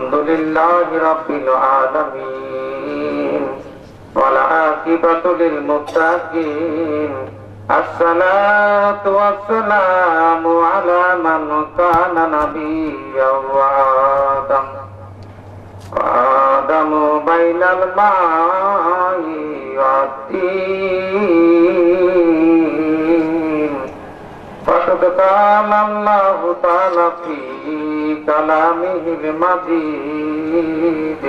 আলহামদুলিল্লাহি রাব্বিল আলামিন ওয়াল আকিবাতু লিল মুত্তাকিন আসসালাতু ওয়াসসালামু আলা মান কানা নাবিয়্যান ওয়া আদামু বাইনাল মাই ওয়াত-তিন فقد قال الله تعالى في كلامه المجيد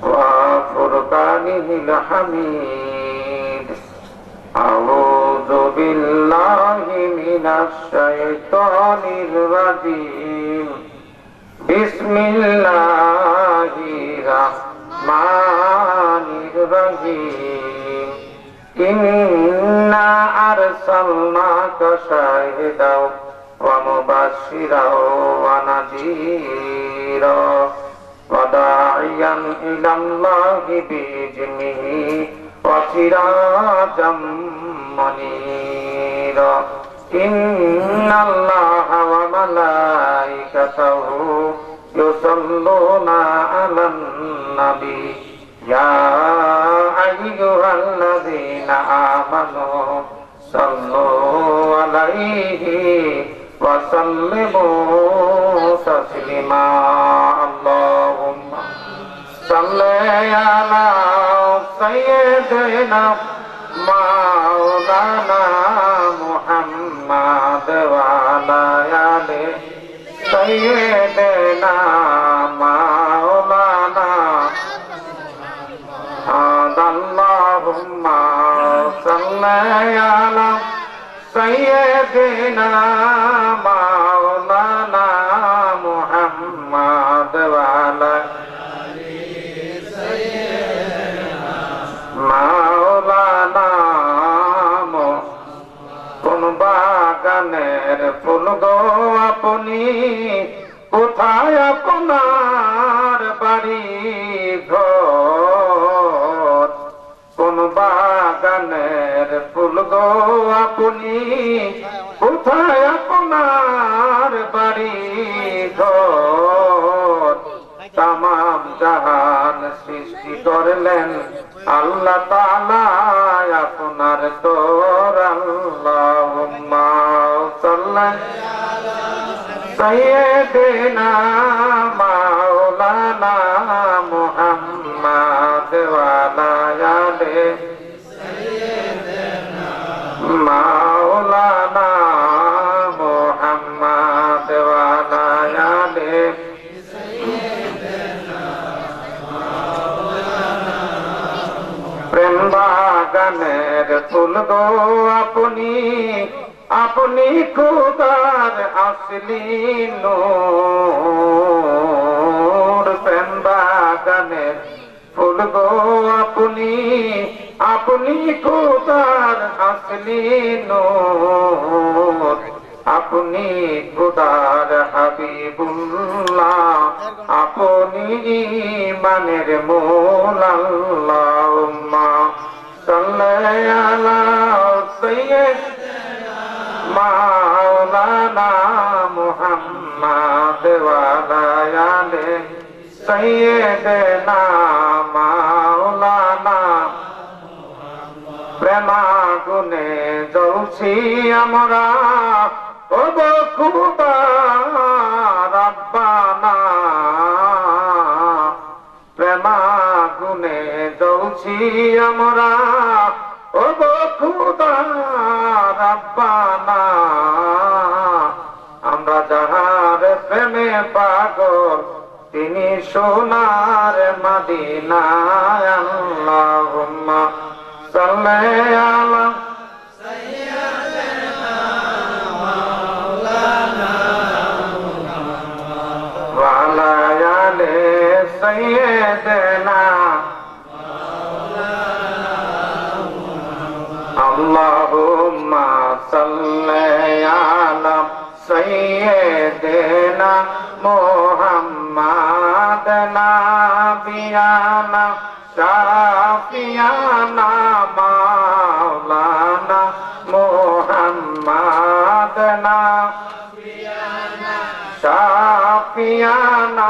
وفرقانه الحميد أعوذ بالله من الشيطان الرجيم بسم الله الرحمن الرحيم إنا أرسلناك شاهدا ومبشرا ونذيرا وداعيا إلى الله بإذنه وسراجا منيرا إن الله وملائكته يصلون على النبي يا أيها الذين آمنوا صلوا عليه وسلموا تسليما اللهم صل على سيدنا مولانا محمد وعلى آل سيدنا مولانا اللهم صل على سيدنا مولانا محمد وعلى مولانا কোন বাগানের ফুল গো আপনি কোথায় আপনার বাড়ি ঘর কোন বাগানের ফুল গো আপনি কোথায় আপনার বাড়ি ঘর তামাম জাহান সৃষ্টি করলেন আল্লাহ তাআলা আপনার তোর আল্লাহুম্মা সাল্লি সাইয়্যিদিনা মাওলানা মুহাম্মদ ওয়া আলা আলি সাইয়্যিদিনা মাওলানা মুহাম্মদ ওয়া আলা আলি সাইয়্যিদিনা মাওলানা প্রেম বাগানের ফুল গো আপনি আপনি খোদার আসলি নূর প্রেম বাগানের ফুল গো আপনি আপনি খোদার আসলি নূর আপনি খোদার হাবিবুল্লাহ আপনি ইমানের মূল আল্লাহুম্মা সাল্লি আলা সাইয়্যিদিনা মাওলানা মুহাম্মদ ওয়া আলা আলি সাইয়্যিদিনা মাওলানা প্রেমাগুনে জ্বলছি আমরা ও খোদা রাব্বানা প্রেমাগুনে জ্বলছি আমরা ও খোদা রাব্বানা আমরা যাহার প্রেমে পাগল তিনি সোনার মদিনা আল্লাহুম্মা সাল্লি আলা সাইয়্যিদিনা মাওলানা মুহাম্মদ ওয়া আলা আলি সাইয়্যিদিনা اللهم صل على سيدنا محمد نبينا شافينا مولانا محمد نبينا شافينا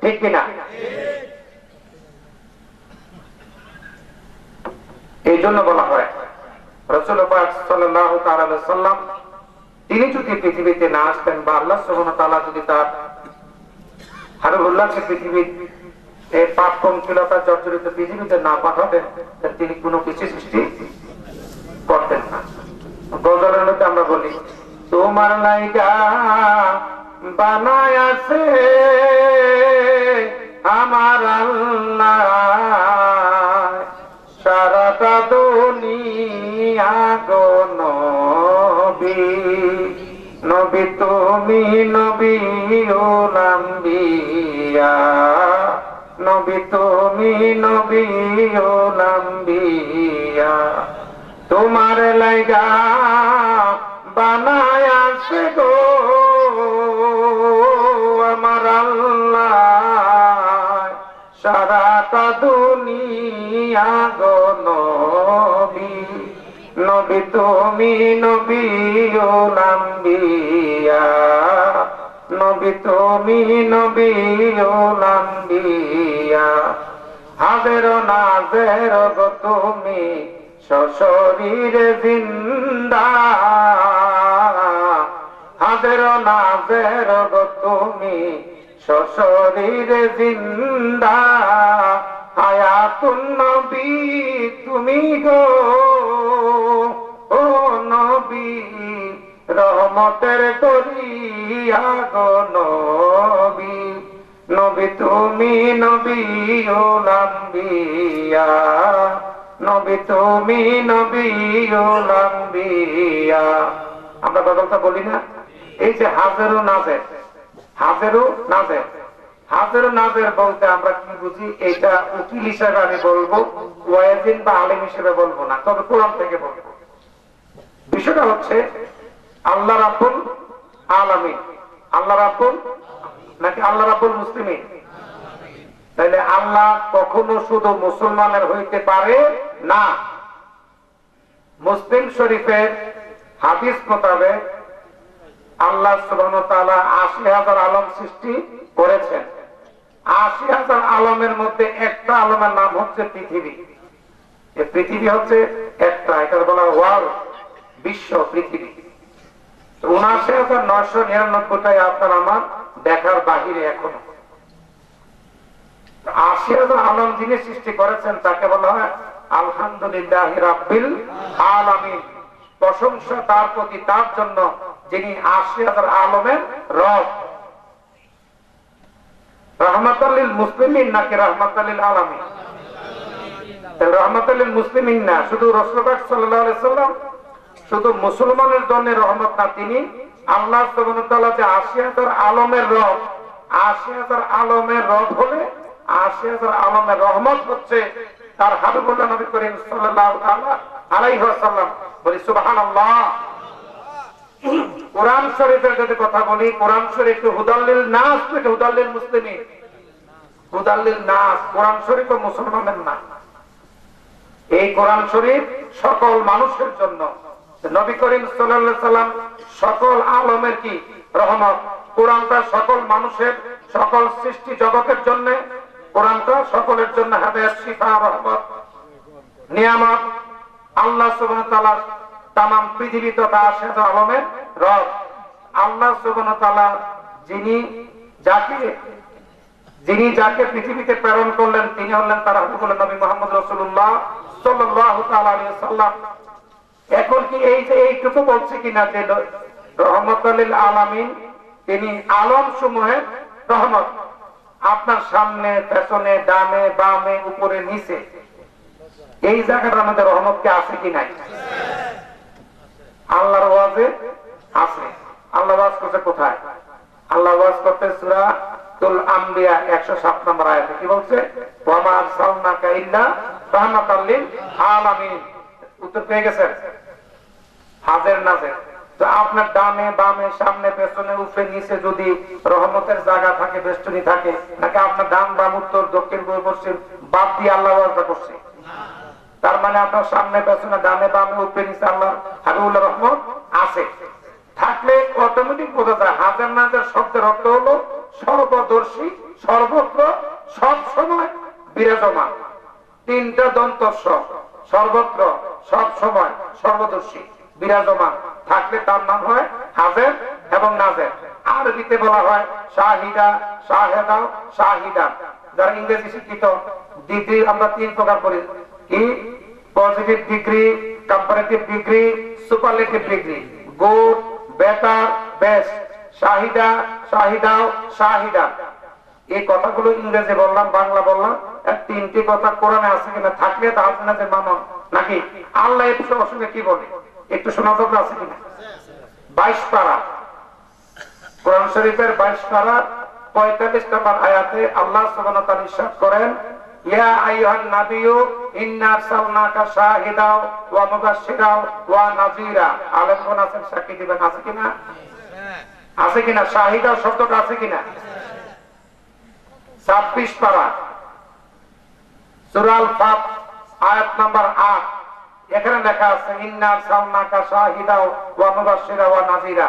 ঠিক কিনা? এই জন্য বলা হয় রাসূল পাক সাল্লাল্লাহু তাআলা আলাইহি সাল্লাম তিনি যদি পৃথিবীতে না আসতেন বা আল্লাহ সুবহানাহু ওয়া তাআলা যদি তার হাবিবুল্লাহকে পৃথিবীর এই পাপ পঙ্কিলতা জর্জরিত পৃথিবীতে না পাঠাতেন, তিনি কোনো কিছু সৃষ্টি করতেন না। গজলের মধ্যে আমরা বলি, তোমার লাইগা বানায় আছে আমার আল্লাহ সারাটা দুনিয়া গো নবী, নবী তুমি নবী উল আম্বিয়া, নবী তুমি নবী উল আম্বিয়া, তোমার লাইগা বানায় আছে গো আমার আল্লাহ সারাটা দুনিয়া গো নবী, নবী তুমি নবী উল আম্বিয়া, নবী তুমি নবী উল আম্বিয়া, হাজের নাজের গো তুমি সশরীরে জিন্দা, হাজের নাজের গো তুমি সশরীরে জিন্দা, হায়াতুন নবী তুমি গো ও নবী, রহমতের দরিয়া গো নবী, নবী তুমি নবী উল আম্বিয়া, নবী তুমি নবী উল আম্বিয়া। আমরা গজলটা বলি না, এই যে হাজেরু নাজের, হাজেরু নাজের, হাজেরু নাজের বলতে আমরা কি বুঝি? এটা উকিল হিসেবে আমি বলবো, ওয়াজিন বা আলেম হিসেবে বলবো না, তবে কোরআন থেকে বলবো। বিষয়টা হচ্ছে আল্লাহ রাব্বুল আলামিন, আল্লাহ রাব্বুল নাকি আল্লাহ রাব্বুল মুসলিমিন? তাহলে আল্লাহ কখনো শুধু মুসলমানের হইতে পারে না। মুসলিম শরীফের হাদিস মোতাবেক আল্লাহ সুবহানাহু ওয়া তাআলা ৮০,০০০ আলম সৃষ্টি করেছেন। ৮০,০০০ আলমের মধ্যে একটা আলমের নাম হচ্ছে পৃথিবী। এই পৃথিবী হচ্ছে একটা, এটা বলা ওয়ার্ল্ড, বিশ্ব পৃথিবী। ৭৯,৯৯৯টাই আপনার আমার দেখার বাহিরে এখনো। ৮০,০০০ আলম যিনি সৃষ্টি করেছেন তাকে বলা হয় আলহামদুলিল্লাহি রাব্বিল আলামিন। প্রশংসা তার প্রতি, তার জন্য যিনি ৮০,০০০ আলমের রব। রাহমাতাল লিল মুসলিমিন নাকি রাহমাতাল লিল আলামিন? রাহমাতাল লিল মুসলিমিন না, শুধু রাসূলুল্লাহ সাল্লাল্লাহু আলাইহি সাল্লাম শুধু মুসলমানের জন্য রহমত না, তিনি আল্লাহ সুবহানাহু ওয়া তাআলা যে ৮০,০০০ আলমের রব, ৮০,০০০ আলমের রব হলে ৮০,০০০ আলমের রহমত হচ্ছে তার হাবিবুল্লাহ নবী করিম সাল্লাল্লাহু আলাইহি ওয়াসাল্লাম। বলি সুবহানাল্লাহ। কোরআন শরীফের যদি কথা বলি, কোরআন শরীফ হুদাল্লিল নাস, হুদাল্লিল মুসলিমিন, হুদাল্লিল নাস। কোরআন শরীফ মুসলমানের না, এই কোরআন শরীফ সকল মানুষের জন্য। নবী করিম সাল্লাল্লাহু আলাইহি সাল্লাম সকল আলমের কি রহমত। কোরআনটা সকল মানুষের, সকল সৃষ্টি জগতের জন্য, কোরআনটা সকলের জন্য হেদায়েত, শিফা, রহমত, নিয়ামত। আল্লাহ সুবহানাহু ওয়া তাআলা তামাম পৃথিবী তথা ৮০,০০০ আলমের রব। আল্লাহ সুবহানাহু ওয়া তাআলা যিনি যাকে পৃথিবীতে প্রেরণ করলেন তিনি হলেন তার হাবিবুল্লাহ নবী মুহাম্মদ রাসূলুল্লাহ সাল্লাল্লাহু তাআলা আলাইহি ওয়াসাল্লাম। এখন কি এই যে এইটুকু বলছে কিনা যে রহমাতুল লিল আলামিন, তিনি আলম সমূহের রহমত। আপনার সামনে, পেছনে, ডানে, বামে, উপরে, নিচে, এই জায়গাটার মধ্যে রহমত কি আছে কি নাই? আল্লাহর ওয়াজে আছে। আল্লাহ ওয়াজ করছে কোথায়? আল্লাহ ওয়াজ করতে সূরাতুল আম্বিয়া ১০৭ নম্বর আয়াতে কি বলছে? ওয়া মা আরসালনাকা ইল্লা রাহমাতাল লিল আলামিন। উত্তর পেয়ে গেছেন? হাজের নাজের। তো আপনার ডানে, বামে, সামনে, পেছনে, উপরে, নিচে যদি রহমতের জায়গা থাকে, বেষ্টনী থাকে, নাকি আপনার ডান, বাম, উত্তর, দক্ষিণ, পূর্ব, পশ্চিম বাদ দিয়ে আল্লাহ ওয়াজটা করছে? তার মানে আপনার সামনে, পেছনে, ডানে, বামে, উপরে, নিচে আল্লাহ হাবিবুল্লাহ রহমত আছে। থাকলে অটোমেটিক বোঝা যায় হাজার নাজার শব্দের অর্থ হলো সর্বদর্শী, সর্বত্র, সব সময় বিরাজমান। তিনটা দন্ত সর্বত্র, সব সময়, সর্বদর্শী, বিরাজমান থাকলে তার নাম হয় হাজের এবং নাজের। আরবিতে বলা হয় শাহিদা, শাহেদা, শাহিদা। যারা ইংরেজি শিক্ষিত, ডিগ্রি আমরা তিন প্রকার করি, কি? Positive degree, comparative degree, superlative degree. Good, better, best, শাহিদা, শাহিদাও, শাহিদা। এই কথাগুলো ইংরেজি বললাম, বাংলা বললাম। তিনটি কথা কোরআনে আছে কিনা? থাকলে তা আছে না যে মানো নাকি? আল্লাহ এর সঙ্গে কি বলে একটু শোনা দরকার আছে কিনা? 22 পারা, কোরআন শরীফের 22 পারা 45 নম্বর আয়াতে আল্লাহ সুবহানাহু ওয়া তাআলা ইরশাদ করেন, ইয়া আইয়ুহান নাবিয়্যু ইন্না আরসালনাকা শাহিদাও ওয়া মুবাশশিরাও ওয়া নাযীরা। আলেমগণ আছেন, সাক্ষী দিবেন, আছে কিনা? আছে কিনা? শাহিদা শব্দটা আছে কিনা? 26 পারা সূরা আল-ফাত আয়াত নাম্বার 8, এখানে লেখা আছে ইন্না আরসালনাকা শাহিদাও ওয়া মুবাশশিরা ওয়া নাযীরা।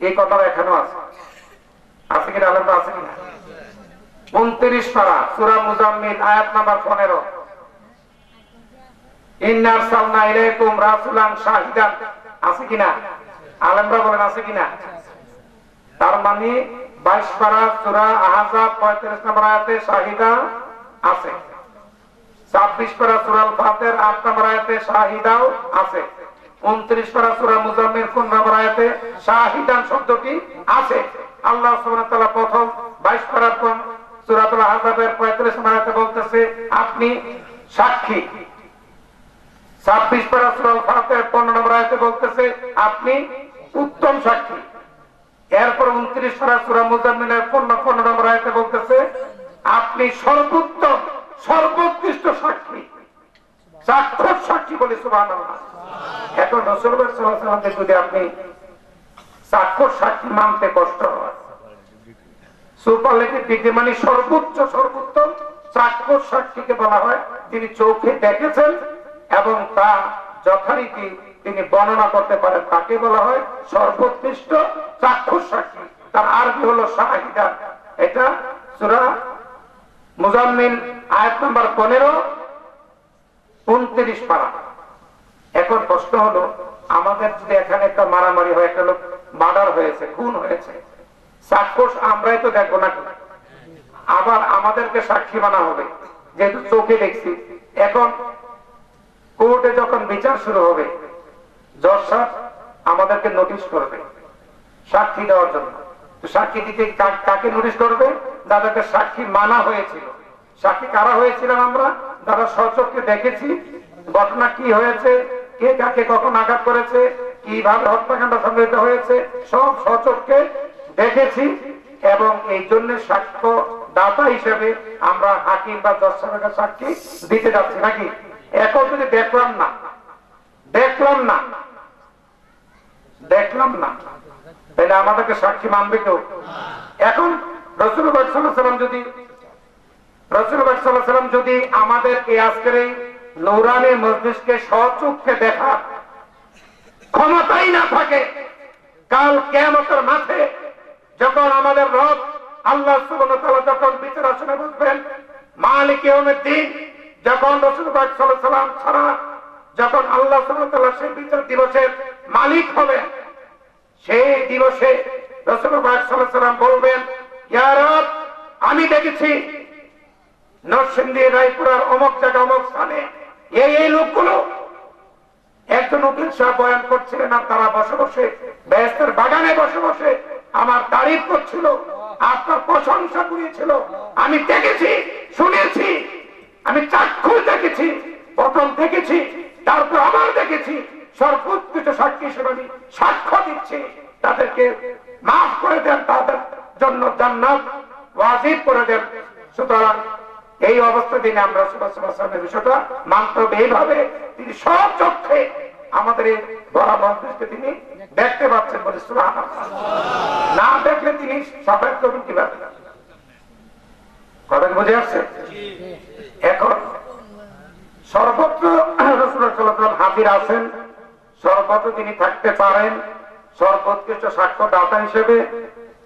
এই কথাটা এখানেও আছে, আছে কিনা? আলেমরা আছে কিনা? 29 পারা সূরা মুজাম্মিল আয়াত নাম্বার 15, ইন্না আরসালনা ইলাইকুম রাসূলান শাহিদান। আছে কিনা? আলেমরা বলেন আছে কিনা? তার মানে 22 পারা সূরা আহজাব 35 নম্বর আয়াতে শাহিদা আছে, 26 পারা সূরা আল-ফাতির 8 নম্বর আয়াতে শাহিদাও আছে, 29 পারা সূরা মুজাম্মিল 15 নম্বর আয়াতে শাহিদান শব্দটি আছে। আল্লাহ সুবহানাহু ওয়া তাআলা প্রথম 22 পারা সূরাতুল আহজাবের 35 নম্বর আয়াতে বলতেছে আপনি সাক্ষী। 26 পারা সূরা আল-ফাতির 15 নম্বর আয়াতে বলতেছে আপনি উত্তম সাক্ষী। এরপর 29 পারা সূরা মুজাম্মিলের 15 নম্বর আয়াতে বলতেছে আপনি সর্বোত্তম, সর্বোৎকৃষ্ট সাক্ষী, সাক্ষর সাক্ষী বলে সুবহানাল্লাহ। এখন রাসূলুল্লাহ সাল্লাল্লাহু আলাইহি ওয়াসাল্লামকে যদি আপনি সাক্ষর সাক্ষী মানতে কষ্ট হয়, সুপারলেটিভ ডিগ্রি মানে সর্বোচ্চ, সর্বোত্তম সাক্ষর সাক্ষীকে বলা হয় তিনি চোখে দেখেছেন এবং তা যথারীতি তিনি বর্ণনা করতে পারেন, তাকে বলা হয় সর্বোৎকৃষ্ট সাক্ষর সাক্ষী। তার আরবি হলো শাহিদা। এটা সূরা মুজাম্মিল আয়াত নাম্বার 15, 29 পারা। এখন প্রশ্ন হলো আমাদের যদি এখানে একটা মারামারি হয়, একটা লোক মার্ডার হয়েছে, খুন হয়েছে, সাক্ষর আমরাই তো দেখবো না, আবার আমাদেরকে সাক্ষী মানা হবে যেহেতু চোখে দেখছি। এখন কোর্টে যখন বিচার শুরু হবে, জজ সাহেব আমাদেরকে নোটিশ করবে সাক্ষী দেওয়ার জন্য। সাক্ষী দিতে কাকে নোটিশ করবে? যাদেরকে সাক্ষী মানা হয়েছিল। সাক্ষী কারা হয়েছিলাম? আমরা যারা সচক্ষে দেখেছি ঘটনা কি হয়েছে, কে কাকে কখন আঘাত করেছে, কিভাবে হত্যাকাণ্ড সংঘটিত হয়েছে, সব সচক্ষে দেখেছি এবং এই জন্য সাক্ষ্য দাতা হিসেবে আমরা হাকিম বা জজ সাহেবের সাক্ষী দিতে যাচ্ছি নাকি? এখন যদি দেখলাম না তাহলে আমাদেরকে সাক্ষী মানবে কেউ? এখন রাসূলুল্লাহ সাল্লাল্লাহু আলাইহি ওয়াসাল্লাম যদি আমাদের এই আজকের এই নূরানী মজলিসকে সচক্ষে দেখা ক্ষমতাই না থাকে, কাল কিয়ামতের মাঠে যখন আমাদের রব আল্লাহ সুবহানাহু ওয়া তাআলা যখন বিচার আসনে বসবেন, মালিক ইয়াউমিদ্দিন, যখন রাসূলুল্লাহ সাল্লাল্লাহু আলাইহি ওয়াসাল্লাম ছাড়া যখন আল্লাহ সুবহানাহু ওয়া তাআলা সেই বিচার দিবসের মালিক হবেন, সেই দিবসে রাসূলুল্লাহ সাল্লাল্লাহু আলাইহি ওয়াসাল্লাম বলবেন, ইয়া রব, আমি দেখেছি নরসিংদী রায়পুরার অমুক জায়গা অমুক স্থানে এই লোকগুলো, একজন উকিল সাহেব বয়ান করছিলেন আর তারা বসে বসে বেহেশতের বাগানে বসে বসে আমার তারিফ করছিল, আপনার প্রশংসা করেছিল। আমি দেখেছি, শুনেছি, আমি চাক্ষুষ দেখেছি, প্রথম দেখেছি, তারপর আবার দেখেছি। সর্বোৎকৃষ্ট সাক্ষী হিসেবে আমি সাক্ষ্য দিচ্ছি, তাদেরকে মাফ করে দেন, তাদের জন্য জান্নাত ওয়াজিব করে দেন। সুতরাং এই অবস্থা দিনে আমরা রাসূলুল্লাহ সাল্লাল্লাহু আলাইহি ওয়াসাল্লামের বিষয়টা মানতে হবে। এইভাবে তিনি সব চক্ষে আমাদের এই বড় মজলিসকে তিনি দেখতে পাচ্ছেন বলে সুবহানাল্লাহ। না দেখলে তিনি সাফায়াত করবেন কিভাবে? কথা বুঝে আসছে? এখন সর্বত্র রাসূলুল্লাহ সাল্লাল্লাহু আলাইহি ওয়াসাল্লাম হাজির আছেন, সর্বত্র তিনি থাকতে পারেন সর্বোৎকৃষ্ট সাক্ষ্যদাতা হিসেবে।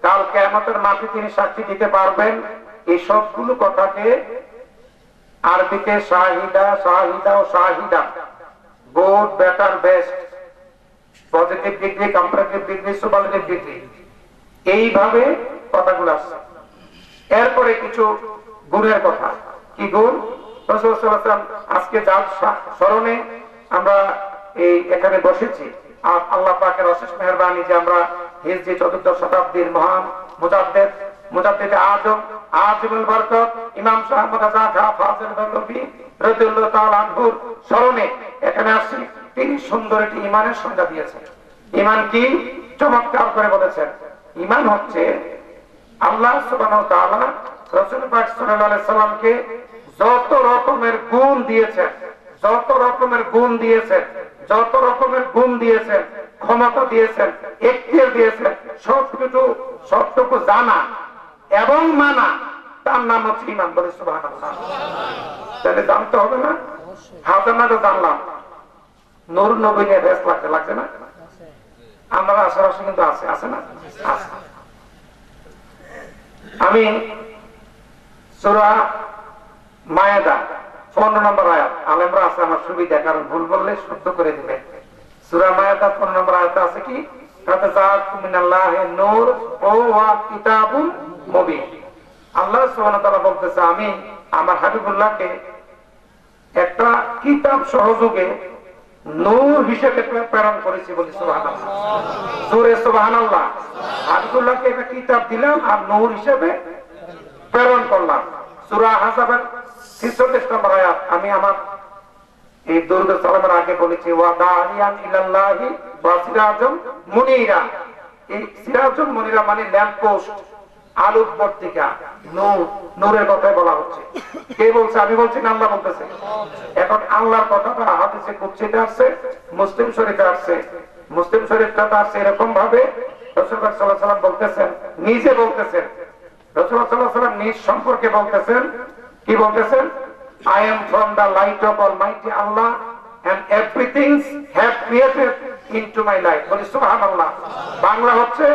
কাল কিয়ামতের মাঠে তিনি সাক্ষী দিতে পারবেন। এই সবগুলো কথাকে আরবিতে শাহিদা, শাহিদা ও শাহিদা, good, better, best, positive degree, comparative degree, superlative degree, এইভাবে কথাগুলো আসছে। এরপরে কিছু গুণের কথা। কি গুণ? রাসূল সাল্লাল্লাহু আলাইহি ওয়াসাল্লাম আজকে যার স্মরণে আমরা এই এখানে বসেছি, আর আল্লাহ পাকের অশেষ মেহেরবানি যে আমরা হিজরি ৪র্থ শতাব্দীর মহান মুজাদ্দিদ আজম আজিমুল বরকত ইমাম শাহ আহমদ রাজা খাঁ ফাজিল বেরলভী রাদিয়াল্লাহু তাআলা আনহুর স্মরণে এখানে আসছি। তিনি সুন্দর একটি ঈমানের সংজ্ঞা দিয়েছেন। ঈমান কি? চমৎকার করে বলেছেন, ঈমান হচ্ছে আল্লাহ সুবহানাহু ওয়া তাআলা রাসূল পাক সাল্লাল্লাহু আলাইহি সাল্লামকে যত রকমের গুণ দিয়েছেন, যত রকমের গুণ দিয়েছেন, যত রকমের গুণ দিয়েছেন, ক্ষমতা দিয়েছেন, এখতিয়ার দিয়েছেন, সবটুকু জানা এবং মানা, তার নাম হচ্ছে ঈমান। বলে সুবহানাল্লাহ। তাহলে জানতে হবে না? হাজার না তো জানলাম, নূর নবী নিয়ে ব্যস্ত লাগছে না? আমরা আশেপাশে কিন্তু আছে না? আছে। আমি সূরা মায়েদা 15 নম্বর আয়াত, আলেমরা আছে আমার সুবিধা, কারণ ভুল বললে শুদ্ধ করে দিবে। সূরা মায়েদা 15 নম্বর আয়াতে আছে কি? কাদ জাআকুম মিনাল্লাহি নূর ওয়া কিতাবুম মুবিন। আল্লাহ সুবহানাহু ওয়া তাআলা বলতেছে, আমি আমার হাবিবুল্লাহকে একটা কিতাব সহযোগে নূর হিসেবে প্রেরণ করেছি। বলি সুবহানাল্লাহ, জোরে সুবহানাল্লাহ। হাবিবুল্লাহকে একটা কিতাব দিলাম আর নূর হিসেবে প্রেরণ করলাম। সূরা আহজাবের 46 নম্বর আয়াত, আমি আমার এই দুরূদ সালামের আগে বলেছি, ওয়া দাইয়ান ইলাল্লাহি ওয়া সিরাজুম মুনিরা। এই সিরাজুম মুনিরা মানে ল্যাম্প পোস্ট, আলোকবর্তিকা, নূর, নূরের কথাই বলা হচ্ছে। কে বলছে? আমি বলছি না, আল্লাহ বলতেছে। এখন আল্লাহর কথাটা হাদিসে কুদসিতে আসছে, মুসলিম শরীফে আসছে। মুসলিম শরীফটা আসছে এরকম ভাবে, রাসূল সাল্লাল্লাহু আলাইহি ওয়াসাল্লাম বলতেছেন, নিজে বলতেছেন, রাসূল সাল্লাল্লাহু আলাইহি ওয়াসাল্লাম নিজ সম্পর্কে বলতেছেন, কি বলতেছেন? I am from the light of Almighty Allah and everything have created into my light. বলি সুবহানাল্লাহ। বাংলা হচ্ছে,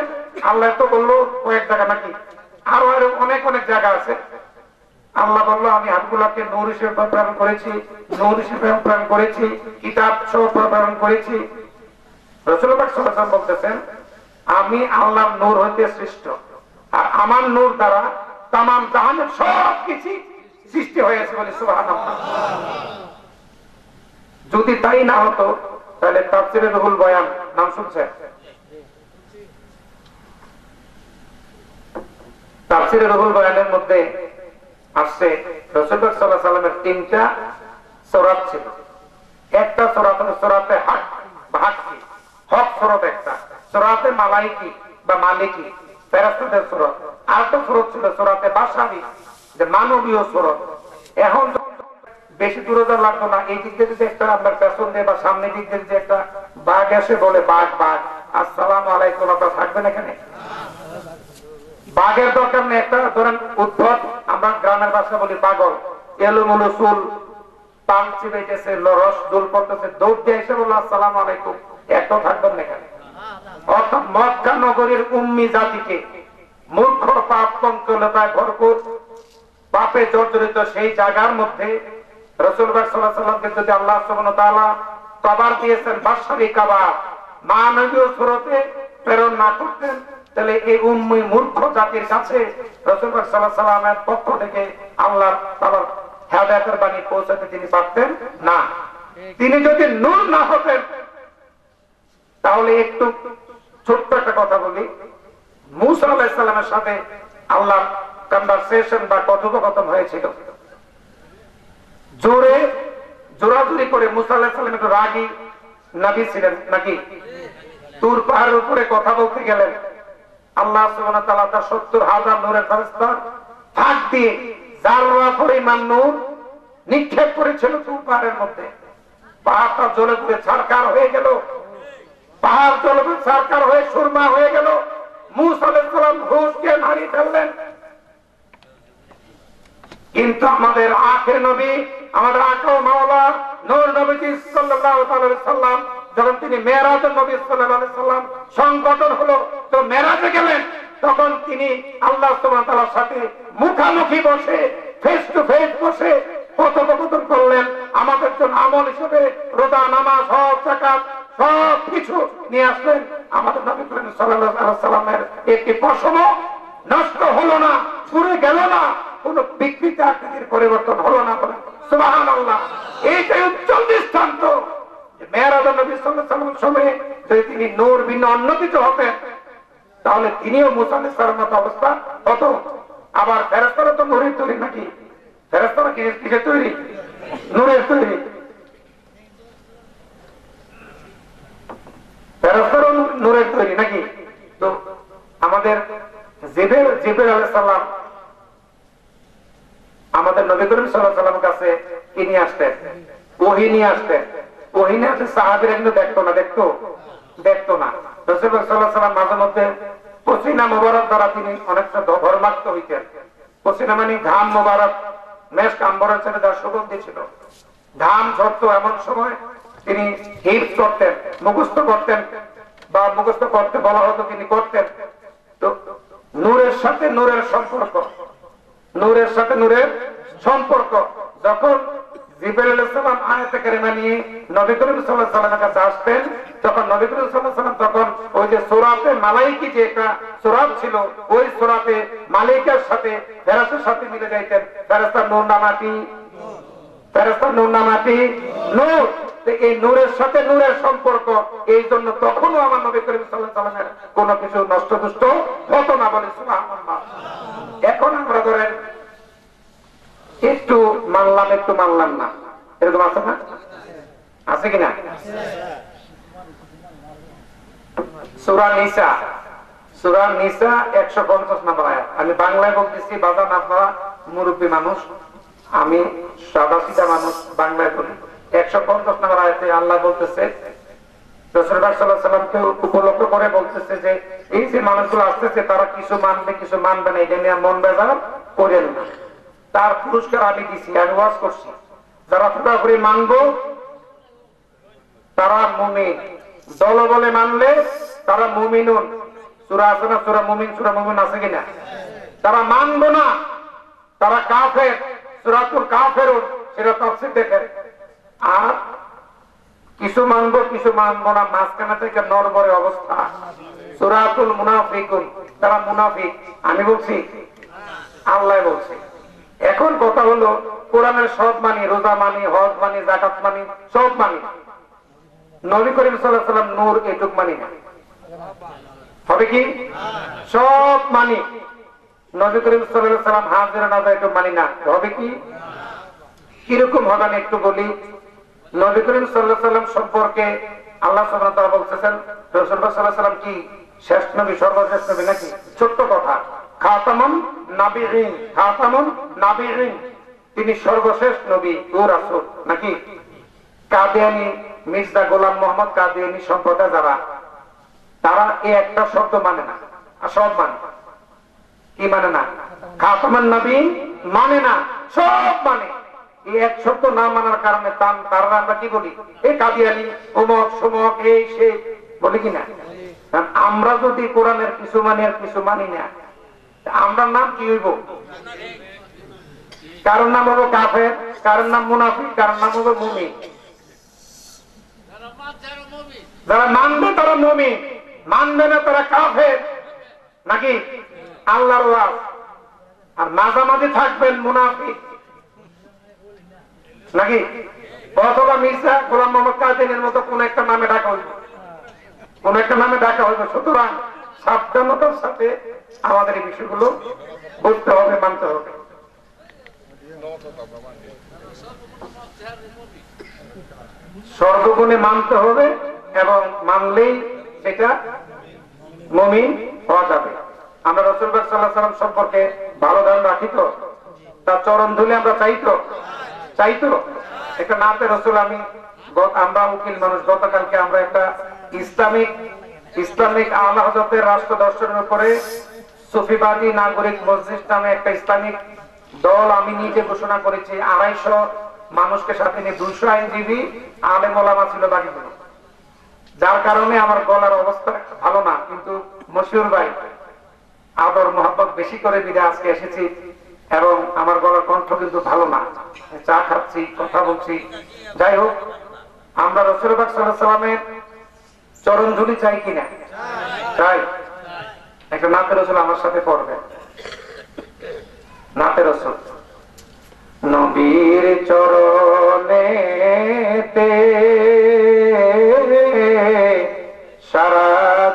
আল্লাহ তো বললো কয়েক জায়গা নাকি, আরো অনেক অনেক জায়গা আছে। আল্লাহ বললো, আমি হাবিবুল্লাহকে নূর হিসেবে প্রেরণ করেছি, নূর হিসেবে প্রেরণ করেছি, কিতাব সহ প্রেরণ করেছি। রাসূল পাক সাল্লাল্লাহু আলাইহি ওয়াসাল্লাম বলতেছেন, আমি আল্লাহর নূর হইতে সৃষ্ট, আর আমার নূর দ্বারা তামাম জাহানের সব কিছু সৃষ্টি হয়েছে। বলে সুবহানাল্লাহ। যদি তাই না হতো তাহলে তাফসীরে রুহুল বয়ান নাম শুনছেন? তাফসীরে রুহুল বয়ানের মধ্যে আসছে রাসূল পাক সাল্লাল্লাহু আলাইহি ওয়াসাল্লামের 3টা সূরা ছিল। একটা সূরা হলো সূরাতে হক বা হাক্কি, হক সূরা একটা, সূরাতে মালাইকি বা মালিকি, ফেরেশতাদের সূরা। আরেকটা সূরা ছিল সূরাতে বাশারি, যে মানবীয় সূরা। এখন বেশি দূরত্ব লাগতো না, এই দিক দিয়ে একটা আপনার পেছন দিয়ে বা সামনে দিক দিয়ে যে একটা বাঘ এসে বলে, বাঘ বাঘ আসসালামু আলাইকুম, আপনারা থাকবেন এখানে? বাঘের দরকার নেই। একটা ধরেন উদ্ভট, আমরা গ্রামের ভাষা বলি পাগল, এলোমেলো চুল, পান চিবাইতেছে, রস দোল পড়তেছে, দৌড় দিয়ে এসে বললো আসসালামু আলাইকুম, একটাও থাকবেন না এখানে। অর্থাৎ মক্কা নগরীর উম্মি জাতিকে, মূর্খ পাপ পঙ্কলতায় ভরপুর, পাপে জর্জরিত সেই জায়গার মধ্যে রাসূল পাক সাল্লাল্লাহু আলাইহি ওয়াসাল্লামকে যদি আল্লাহ সুবহানাহু ওয়া তাআলা কবর দিয়েছেন, বাশারি কবর, মানবীয় সুরতে প্রেরণ না করতেন, তাহলে এই উম্মি মূর্খ জাতির কাছে রাসূল পাক সাল্লাল্লাহু আলাইহি ওয়াসাল্লামের পক্ষ থেকে আল্লাহ তাআলার হেদায়েতের বাণী পৌঁছাতে তিনি পারতেন না। তিনি যদি নূর না হতেন, তাহলে একটু ছোট্ট একটা কথা বলি। মূসা আলাইহিস সালামের সাথে আল্লাহ কনভারসেশন বা কথোপকথন হয়েছিল, জোরে জোরাজুরি করে। মূসা আলাইহিস সালাম একটু রাগী নবী ছিলেন নাকি? তুর পাহাড়ের উপরে কথা বলতে গেলেন, আল্লাহ সুবহানাহু ওয়া তাআলা তার ৭০,০০০ নূরের ফেরেশতা ফাঁক দিয়ে যাররা পরিমাণ নূর নিক্ষেপ করেছিল তুর পাহাড়ের মধ্যে। পাহাড়টা জ্বলে পুড়ে ছারখার হয়ে গেল, পাহাড় জ্বলে পুড়ে ছারখার হয়ে সুরমা হয়ে গেল। মূসা আলাইহিস সালাম হুঁশকে হারিয়ে ফেললেন। কিন্তু আমাদের আখের নবী, আমাদের আকা মাওলা নূর নবীজি সাল্লাল্লাহু আলাইহি ওয়াসাল্লাম, যখন তিনি মেরাজের নবী সাল্লাল্লাহু আলাইহি ওয়াসাল্লাম সংগঠন হলো, তো মেরাজে গেলেন, তখন তিনি আল্লাহ সুবহানাহু ওয়া তাআলার সাথে মুখামুখি বসে, ফেস টু ফেস বসে কথোপকথন করলেন। আমাদের জন্য আমল হিসেবে রোজা, নামাজ, হজ, যাকাত সব কিছু নিয়ে আসলেন। আমাদের নবী করিম সাল্লাল্লাহু আলাইহি সাল্লামের একটি পশম নষ্ট হলো না, পুড়ে গেল না, কোন বিকৃত আকৃতির পরিবর্তন হলো না। বলেন সুবহানাল্লাহ। এইটাই উজ্জ্বল দৃষ্টান্ত। মেরাজ নবী সাল্লাল্লাহু আলাইহি ওয়াসাল্লামের সময়ে যদি তিনি নূর ভিন্ন অন্য কিছু হতেন, তাহলে তিনিও মুসা আলাইহিস সালামের মতো অবস্থা হতো। আবার ফেরেশতারা তো নূরের তৈরি নাকি? ফেরেশতারা কিসের তৈরি? নূরের তৈরি। ফেরেশতারা নূরের তৈরি নাকি? তো আমাদের জিবরিল আলাইহিস সালাম আমাদের নবী করিম সাল্লাল্লাহু আলাইহি ওয়াসাল্লামের কাছে কি নিয়ে আসতেন? ওহী নিয়ে আসতেন। ওহী নিয়ে আসলে সাহাবীরা কিন্তু দেখতো না। রাসূল সাল্লাল্লাহু আলাইহি ওয়াসাল্লাম মাঝে মধ্যে পসিনা মুবারক দ্বারা তিনি অনেকটা ধর্মাক্ত হইতেন। পসিনা মানে ঘাম মুবারক, মেশক আম্বরের সাথে যার সুগন্ধি ছিল। ঘাম ঝরতো, এমন সময় তিনি হিফজ করতেন, মুখস্থ করতেন, বা মুখস্থ করতে বলা হতো তিনি করতেন। তো নূরের সাথে নূরের সম্পর্ক, নূরের সাথে নূরের সম্পর্ক। যখন জিবরিল আলাইহিস সালাম আয়াতে কারিমা নিয়ে নবী করিম সাল্লাল্লাহু আলাইহি ওয়াসাল্লামের কাছে আসতেন, তখন নবী করিম সাল্লাল্লাহু আলাইহি ওয়াসাল্লাম তখন ওই যে সূরাতে মালাইকি যে একটা সূরা ছিল, ওই সূরাতে মালাইকার সাথে ফেরেশতার সাথে মিলে যাইতেন। ফেরেশতার নূর নামাটি, ফেরেশতার নূর নামাটি নূর। এই নূরের সাথে নূরের সম্পর্ক, এই জন্য তখনও আমার নবী করিম সাল্লাল্লাহু আলাইহি ওয়াসাল্লামের কোনো কিছু নষ্ট দুষ্ট হতো না। বলে সুবহানাল্লাহ। এখন আমরা ধরেন একটু মানলাম, একটু মানলাম না, এরকম আছে না? আছে কিনা? সূরা নিসা 150 নম্বর আয়াত। আমি বাংলায় বলতেছি, বাজান আপনারা মুরব্বী মানুষ, আমি সাদা সিধা মানুষ, বাংলায় বলি। 150 নম্বর আয়াতে আল্লাহ বলতেছে, রাসূলুল্লাহ সাল্লাল্লাহু আলাইহি ওয়াসাল্লামকে উপলক্ষ করে বলতেছে যে এই যে মানুষগুলো আসতেছে তারা কিছু মানবে কিছু মানবে না, এটা নিয়ে মন বেজার করেন না। তার পুরস্কার আমি দিছি, আমি ওয়াজ করছি। যারা পুরোপুরি মানবো তারা মুমিন, দলবলে মানলে তারা মুমিনুন। সূরা আছে না, সূরা মুমিন আছে কিনা? তারা মানবো না, তারা কাফের। সূরাতুল কাফিরুন, সেটা তাফসীর দেখেন। আর কিছু মানবো কিছু মানবো না, মাঝখানে থেকে নড়বড়ে অবস্থা। সূরাতুল মুনাফিকুন, তারা মুনাফিক। আমি বলছি, আল্লাহ বলছে। এখন কথা হলো, কোরআনের সব মানি, রোজা মানি, হজ মানি, যাকাত মানি, সব মানি। নবী করিম সাল্লাল্লাহু আলাইহি ওয়াসাল্লাম নূর এটুক মানি না। হবে কি? সব মানি। নবী করিম সাল্লাল্লাহু আলাইহি ওয়াসাল্লাম হাজির নাজার এটুক মানি না। হবে কি? কিরকম হবে আমি একটু বলি। নবী করিম সাল্লাল্লাহু আলাইহি ওয়াসাল্লাম সম্পর্কে আল্লাহ সুবহানাহু ওয়া তাআলা বলতেছেন, রাসূলুল্লাহ সাল্লাল্লাহু আলাইহি ওয়াসাল্লাম কি শেষ নবী, সর্বশেষ নবী নাকি? ছোট্ট কথা, খাতামুন নাবিয়িন, খাতামুন নাবিয়িন, তিনি সর্বশেষ নবী ও রাসূল নাকি? কাদিয়ানী মির্জা গোলাম মোহাম্মদ কাদিয়ানী সম্প্রদায় যারা, তারা এই একটা শব্দ মানে না, আর সব মানে। কি মানে না? খাতামুন নাবিয়িন মানে না, সব মানে। এই এক শব্দ না মানার কারণে তারা আমরা কি বলি? এই কাদিয়ানী, অমুক সমক, এই সে বলি কিনা? আমরা যদি কোরআনের কিছু মানি আর কিছু মানি না, আমরা নাম কি হইব? কারোর নাম হবো কাফের, কারোর নাম মুনাফিক, কারোর নাম হবো মুমিন। যারা মানবে তারা মুমিন, মানবে না তারা কাফের নাকি? আল্লাহর ওয়াজ। আর মাঝামাঝি থাকবেন মুনাফিক নাকি? অথবা মির্জা গোলাম মোহাম্মদ কাদিয়ানীর মতো কোন একটা নামে ডাকা হইব, কোন একটা নামে ডাকা হইব। সুতরাং সাবধানতার সাথে আমাদের এই বিষয়গুলো বুঝতে হবে, মানতে হবে। সর্বগুণে মানতে হবে, এবং মানলেই সেটা মুমিন হওয়া যাবে। আমরা রাসূলুল্লাহ সাল্লাল্লাহু আলাইহি ওয়াসাল্লাম সম্পর্কে ভালো ধারণা রাখি তো? তার চরণ ধুলে আমরা চাইতো একটা নাতে রাসূল। আমরা উকিল মানুষ, গতকালকে আমরা একটা ইসলামিক আলা হযরতের রাষ্ট্র দর্শনের উপরে সুফিবাদী নাগরিক মজলিস নামে একটা ইসলামিক দল আমি নিজে ঘোষণা করেছি। 250 মানুষকে সাথে নিয়ে 200 আইনজীবী, আলেম ওলামা ছিল বাকিগুলো। যার কারণে আমার গলার অবস্থা ভালো না, কিন্তু মশিউর ভাই আদর মহব্বত বেশি করে বিদে আজকে এসেছি, এবং আমার গলার কণ্ঠ কিন্তু ভালো না, চা খাচ্ছি, কথা বলছি। যাই হোক, আমরা রাসূল পাক সাল্লাল্লাহু আলাইহি ওয়াসাল্লামের চরণ ধুলি চাই কিনা? চাই। একটা নাতে রাসূল আমার সাথে পড়বে, নাতে রাসূল। নবীর চরণেতে সারা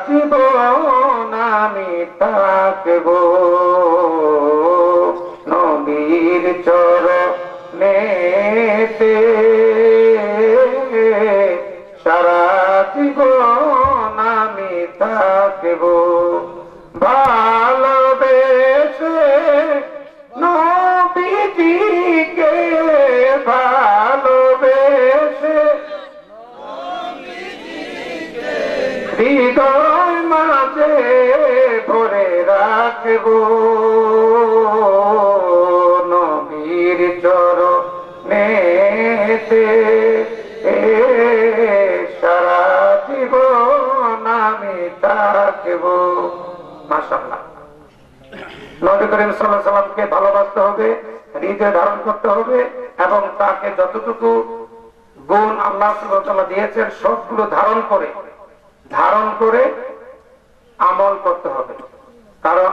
জীবন আমি থাকবো, নবীর চরণেতে সারা জীবন আমি থাকবো, ভালোবেসে নবীজিকে ভালোবেসে হৃদয় মাঝে ভরে রাখবো, নবীর চরণেতে সারা জীবন আমি থাকবো। মাশাআল্লাহ। নবী করিম সাল্লাল্লাহু আলাইহি ওয়াসাল্লামকে ভালোবাসতে হবে, হৃদয়ে ধারণ করতে হবে, এবং তাকে যতটুকু গুণ আল্লাহ সুবহানাহু ওয়া তাআলা দিয়েছেন সবগুলো ধারণ করে আমল করতে হবে। কারণ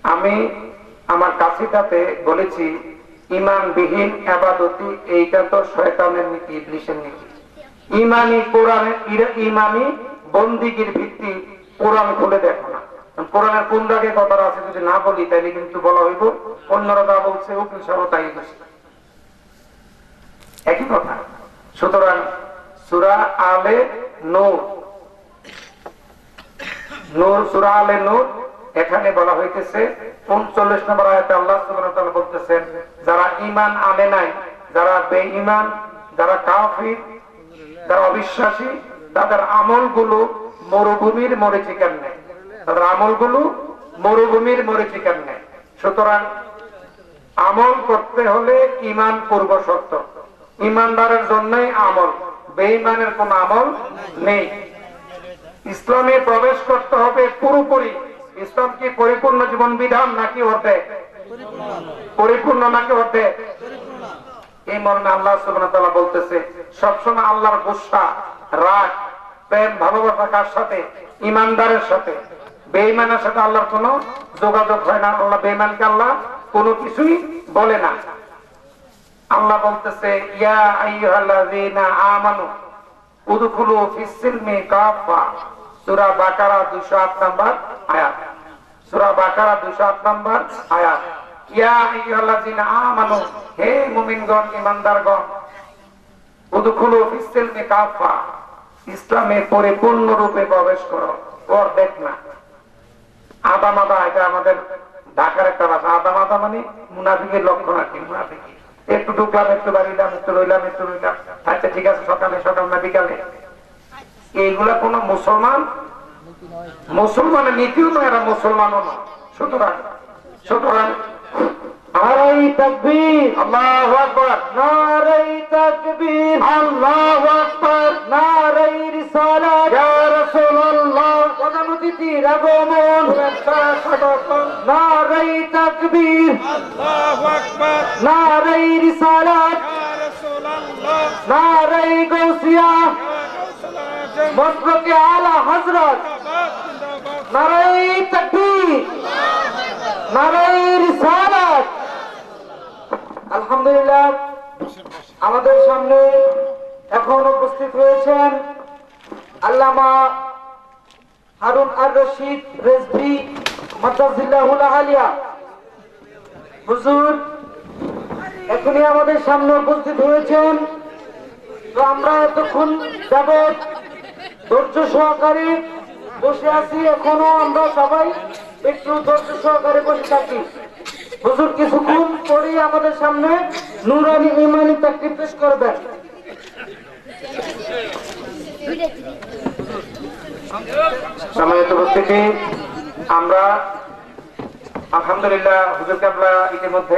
আমি আমার কাসিদাতে বলেছি, ঈমানবিহীন ইবাদতি এইটা তো শয়তানের নীতি, ইবলিসের নীতি। ঈমানি বন্দিগির ভিত্তি কোরআন খুলে দেখো না। কোরআনের কোন দাগে কথা আছে যদি না বলি তাহলে কিন্তু বলা হইব অন্যরা যা বলছে উকিল সাহেব তাই বলছে, একই কথা। সুতরাং সূরা আলে নূর, সূরা আলে নূর, এখানে বলা হইতেছে 39 নম্বর আয়াতে আল্লাহ সুবহানাহু ওয়া তাআলা বলতেছেন, যারা ঈমান আনে নাই, যারা বেঈমান, যারা কাফির, যারা অবিশ্বাসী, তাদের আমলগুলো মরুভূমির মরীচিকার ন্যায়, তাদের আমলগুলো মরুভূমির মরীচিকার ন্যায়। সুতরাং আমল করতে হলে ঈমান পূর্ব শর্ত, ঈমানদারের জন্যই আমল, বেঈমানের কোন আমল নেই। ইসলামে প্রবেশ করতে হবে পুরোপুরি। ইসলাম কি পরিপূর্ণ জীবন বিধান নাকি অর্ধেক? পরিপূর্ণ নাকি অর্ধেক? এই মর্মে আল্লাহ সুবহানাহু ওয়া তাআলা বলতেছে, সবসময় আল্লাহর গুসা, রাগ, প্রেম, ভালোবাসা কার সাথে? ঈমানদারের সাথে। বেঈমানের সাথে আল্লাহর কোনো যোগাযোগ হয় না। আল্লাহ বেঈমানকে আল্লাহ কোনো কিছুই বলে না। আল্লাহ বলতেছে, ইয়া আইয়ুহাল্লাযীনা আমানু উদখুলু ফিস-সিলমি কাফা, সূরা বাকারা 208 নম্বর আয়াত। সূরা বাকারা 208 নম্বর আয়াত। ইয়া আইয়ুহাল্লাযীনা আমানু, হে মুমিনগণ, ঈমানদারগণ, উদখুলু ফিস-সিলমি কাফা, ইসলামে পরিপূর্ণ রূপে প্রবেশ করো, অর্ধেক না। আদা মাদা, এটা আমাদের ঢাকার একটা ভাষা। আদা মাদা মানে মুনাফিকের লক্ষণ আর কি। মুনাফিকি একটু ঢুকলাম, একটু বাড়িলাম, একটু রইলাম, আচ্ছা ঠিক আছে, সকালে সকাল না বিকালে, এইগুলা কোন মুসলমানের নীতিও নয়, এরা মুসলমানও নয়। সুতরাং নারাই তাকবীর, আল্লাহু আকবার, নারাই তাকবীর, আল্লাহু আকবার, নারাই রিসালাত, ইয়া রাসূলুল্লাহ, প্রধান অতিথির আগমন, নারাই তাকবীর, আল্লাহু আকবার, নারাই রিসালাত, ইয়া রাসূলুল্লাহ, নারাই গাউসিয়া, মসলকে আলা হযরত, নারাই তাকবীর, নারাই রিসালাত। আলহামদুলিল্লাহ, আমাদের সামনে এখন উপস্থিত হয়েছেন আল্লামা হারুন আর রশিদ রেজভী মাদ্দাজিল্লাহুল আলিয়া হুজুর এখনই আমাদের সামনে উপস্থিত হয়েছেন। তো আমরা এতক্ষণ যাবত ধৈর্য সহকারে বসে আছি, এখনো আমরা সবাই একটু ধৈর্য সহকারে বসে থাকি। হুজুর কিছুক্ষণ পরেই আমাদের সামনে নূরানি ঈমানি তাকরীর পেশ করবেন। সম্মানিত উপস্থিতি, আমরা আলহামদুলিল্লাহ হুজুর কেবলা ইতিমধ্যে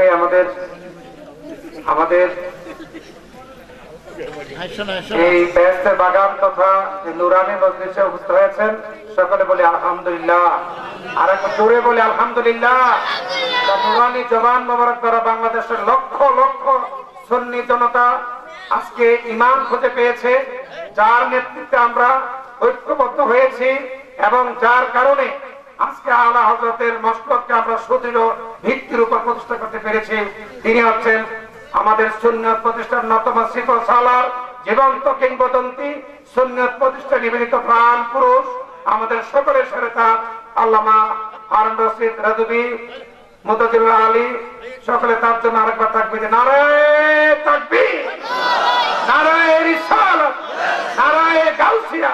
আমাদের এই বেহেশতের বাগান তথা নুরানি মজলিসে উপস্থিত হয়েছেন, সকলে বলি আলহামদুলিল্লাহ। আর একটু জোরে বলি আলহামদুলিল্লাহ। নুরানি জবান মোবারক দ্বারা বাংলাদেশের লক্ষ লক্ষ সুন্নি জনতা আজকে ঈমান খুঁজে পেয়েছে, যার নেতৃত্বে আমরা ঐক্যবদ্ধ হয়েছি এবং যার কারণে আজকে আলা হযরতের মসলককে আমরা সুদৃঢ় ভিত্তির উপর প্রতিষ্ঠা করতে পেরেছি। তিনি হচ্ছেন আমাদের সুন্নাত প্রতিষ্ঠার নতম সিফর সালার জীবন্ত কিংবদন্তি, সুন্নাত প্রতিষ্ঠা নিবেদিত প্রাণ পুরুষ, আমাদের সকলের সেরেতা আল্লামা হারুন রশিদ রাজবি মুতাজিল্লাহ আলী। সকলে তার জন্য আরেকবার তাকবীর, নারায়ে তাকবীর, নারায়ে রিসালাত, নারায়ে গাউসিয়া,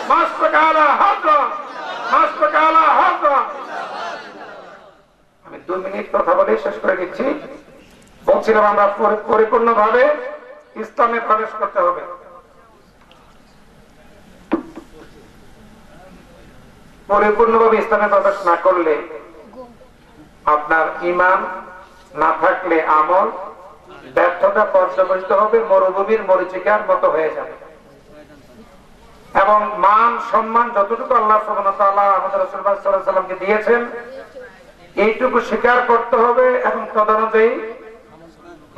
মাসলাক আলা হযরত, মাসলাক আলা হযরত। আমি 2 মিনিট কথা বলে শেষ করে দিচ্ছি। বলছিলাম আমরা পরিপূর্ণভাবে ইসলামে প্রবেশ করতে হবে। পরিপূর্ণভাবে ইসলামে প্রবেশ না করলে, আপনার ঈমান না থাকলে আমল ব্যর্থতা পর্যবেসিত হবে, মরুভূমির মরীচিকার মতো হয়ে যাবে। এবং মান সম্মান যতটুকু আল্লাহ সুবহানাহু ওয়া তাআলা আমাদের রাসূল সাল্লাল্লাহু আলাইহি ওয়াসাল্লামকে দিয়েছেন, এইটুকু স্বীকার করতে হবে এবং তদনুযায়ী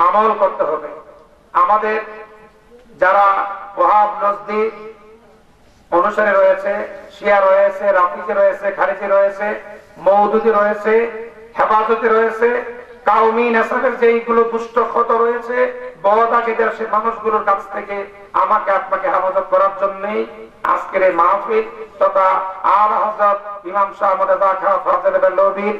আমল করতে হবে। আমাদের যারা ওয়াহাব নজদি অনুসারী রয়েছে, শিয়া রয়েছে, রাফিজি রয়েছে, খারিজি রয়েছে, মওদুদি রয়েছে, হেফাজতি রয়েছে, কাউমি নেসাবের যেইগুলো দুষ্ট ক্ষত রয়েছে, বদ আকীদার সেই মানুষগুলোর কাছ থেকে আমাকে আপনাকে হেফাজত করার জন্যই আজকের এই মাহফিল তথা আলা হযরত ইমাম শাহ আহমদ রাজা খান ফাজল বেলবীর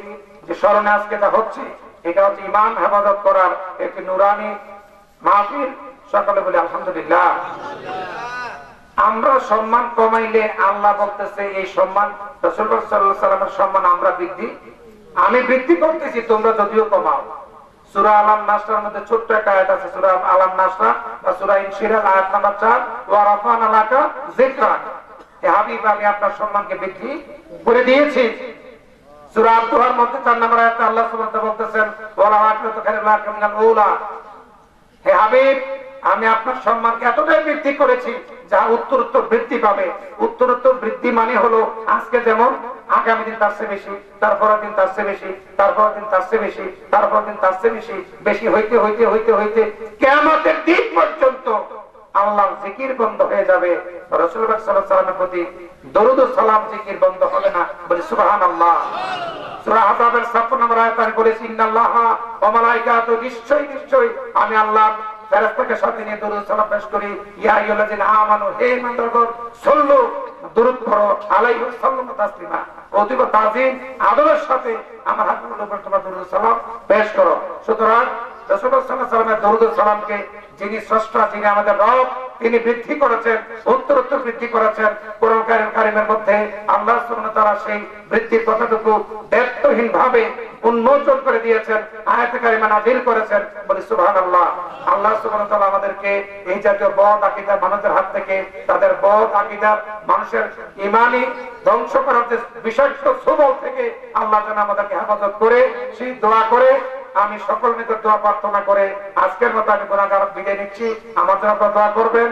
যে স্মরণে আজকে তা হচ্ছে, এটা হচ্ছে ঈমান হেফাজত করার একটি নুরানি মাহফিল। সকলে বলি আলহামদুলিল্লাহ। আমরা সম্মান কমাইলে আল্লাহ বলতেছে এই সম্মান, রাসূলুল্লাহ সাল্লাল্লাহু আলাইহি ওয়াসাল্লামের সম্মান আমরা আমি বৃদ্ধি করতেছি, তোমরা যদিও কমাও। সূরা আলাম নাসরার মধ্যে ছোট্ট একটা আয়াত আছে, সূরা আলাম নাসরা বা সূরা ইনশিরাহ আয়াত নাম্বার 4, ওয়া রাফা'না লাকা যিকরাক, হে হাবিব আমি আপনার সম্মানকে বৃদ্ধি করে দিয়েছি। সূরা আত-তাহার মধ্যে 4 নম্বর আয়াতে আল্লাহ সুবহানাহু ওয়া তাআলা বলতেছেন, ওয়া লা আখিরাতু খায়রুল লাকা মিনাল উলা, হে হাবিব আমি আপনার সম্মানকে এতটাই বৃদ্ধি করেছি যা উত্তরোত্তর বৃদ্ধি পাবে। উত্তরোত্তর বৃদ্ধি মানে হলো আজকে যেমন আগামী দিন তার চেয়ে বেশি, তারপরের দিন তার চেয়ে বেশি, তারপরের দিন তার চেয়ে বেশি, তারপরের দিন তার চেয়ে বেশি, বেশি হইতে হইতে হইতে হইতে কিয়ামতের দিন পর্যন্ত আল্লাহর জিকির বন্ধ হয়ে যাবে। রাসূলুল্লাহ সাল্লাল্লাহু আলাইহি ওয়াসাল্লামের প্রতি দরুদ ও সালাম জিকির বন্ধ হবে না। বলি সুবহানাল্লাহ। সূরা আহজাবের 56 নম্বর আয়াতে আমি বলেছি, ইন্নাল্লাহা ওয়া মালাইকাতুহু, নিশ্চয়ই নিশ্চয়ই আমি আল্লাহ ফেরেশতাকে সাথে নিয়ে দরুদ সালাম পেশ করি। ইয়া আইয়ুহাল্লাযিনা আমানু, হে ঈমানদারগণ, সাল্লু দরুদ পড়ো, আলাইহি ওয়া সাল্লামু তাসলিমা, অতীব তাজিম আদরের সাথে আমার হাবিবের উপর তোমরা দরুদ সালাম পেশ করো। সুতরাং রাসূলুল্লাহ সাল্লাল্লাহু আলাইহি ওয়াসাল্লামের দরুদ সালামকে যিনি স্রষ্টা, যিনি আমাদের রব, তিনি বৃদ্ধি করেছেন, উত্তরোত্তর বৃদ্ধি করেছেন। কোরআন কারীমের মধ্যে আল্লাহ সুবহানাহু ওয়া তাআলা সেই বৃদ্ধির কথাটুকু ব্যর্থহীন ভাবে উন্মোচন করে দিয়েছেন, আয়াতে কারিমা নাযিল করেছেন। বলি সুবহানাল্লাহ। আল্লাহ সুবহানাহু ওয়া তাআলা আমাদেরকে এই জাতীয় বদ আকীদার মানুষের হাত থেকে, তাদের বদ আকীদার মানুষের ঈমানি ধ্বংস করার যে বিষাক্ত সুবল থেকে আল্লাহ যেন আমাদেরকে হেফাজত করে, সেই দোয়া করে আমি সকল নিকট দোয়া প্রার্থনা করে আজকের মতো আমি গুনাহগার বিদায় নিচ্ছি। আমার জন্য আপনারা দোয়া করবেন।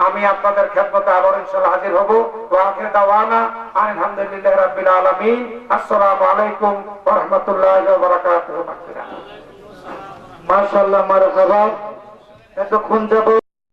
আমি আপনাদের খেদমতে আবার ইনশাআল্লাহ হাজির হব। ওয়া আখির দাওয়ানা আলহামদুলিল্লাহি রাব্বিল আলামিন। আসসালামু আলাইকুম ওয়া রাহমাতুল্লাহি ওয়া বারাকাতুহু। মাশাআল্লাহ, মারহাবা। এতক্ষণ যাব